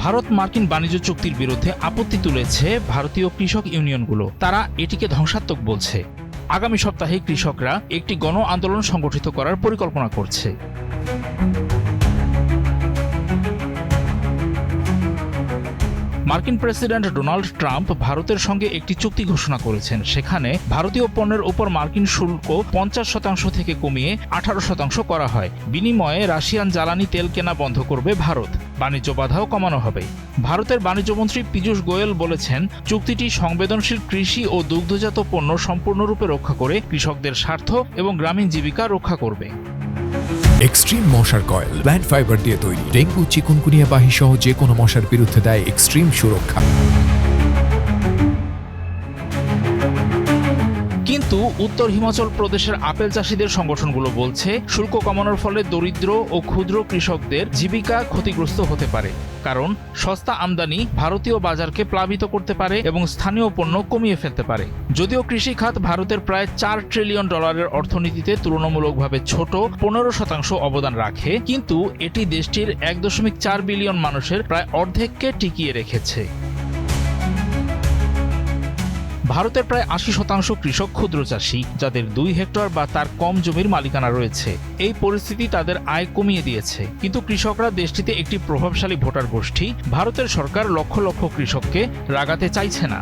ভারত মার্কিন বাণিজ্য চুক্তির বিরুদ্ধে আপত্তি তুলেছে ভারতীয় কৃষক ইউনিয়নগুলো। তারা এটিকে ধ্বংসাত্মক বলছে। আগামী সপ্তাহে কৃষকরা একটি গণ আন্দোলন সংগঠিত করার পরিকল্পনা করছে। মার্কিন প্রেসিডেন্ট ডোনাল্ড ট্রাম্প ভারতের সঙ্গে একটি চুক্তি ঘোষণা করেছেন। সেখানে ভারতীয় পণ্যের উপর মার্কিন শুল্ক 50% থেকে কমিয়ে 18% করা হয়। বিনিময়ে রাশিয়ান জ্বালানি তেল কেনা বন্ধ করবে ভারত। বাণিজ্য বাধাও কমানো হবে। ভারতের বাণিজ্যমন্ত্রী পীযূষ গোয়েল বলেছেন, চুক্তিটি সংবেদনশীল কৃষি ও দুগ্ধজাত পণ্য সম্পূর্ণরূপে রক্ষা করে কৃষকদের স্বার্থ এবং গ্রামীণ জীবিকা রক্ষা করবে। এক্সট্রিম মশার কয়েল প্ল্যান্ট ফাইবার দিয়ে তৈরি। ডেঙ্গু, চিকুনগুনিয়া বাহি সহ যে কোনো মশার বিরুদ্ধে দেয় এক্সট্রিম সুরক্ষা। কিন্তু উত্তর হিমাচল প্রদেশের আপেল চাষিদের সংগঠনগুলো বলছে, শুল্ক কমানোর ফলে দরিদ্র ও ক্ষুদ্র কৃষকদের জীবিকা ক্ষতিগ্রস্ত হতে পারে। কারণ সস্তা আমদানি ভারতীয় বাজারকে প্লাবিত করতে পারে এবং স্থানীয় পণ্য কমিয়ে ফেলতে পারে। যদিও কৃষি খাত ভারতের প্রায় $4 ট্রিলিয়ন অর্থনীতিতে তুলনামূলকভাবে ছোট 15% অবদান রাখে, কিন্তু এটি দেশটির 1.4 বিলিয়ন মানুষের প্রায় অর্ধেককে টিকিয়ে রেখেছে। ভারতের প্রায় 80% কৃষক ক্ষুদ্র চাষী, যাদের 2 হেক্টর বা তার কম জমির মালিকানা রয়েছে। এই পরিস্থিতি তাদের আয় কমিয়ে দিয়েছে। কিন্তু কৃষকরা দেশটিতে একটি প্রভাবশালী ভোটার গোষ্ঠী। ভারতের সরকার লক্ষ লক্ষ কৃষককে রাগাতে চাইছে না।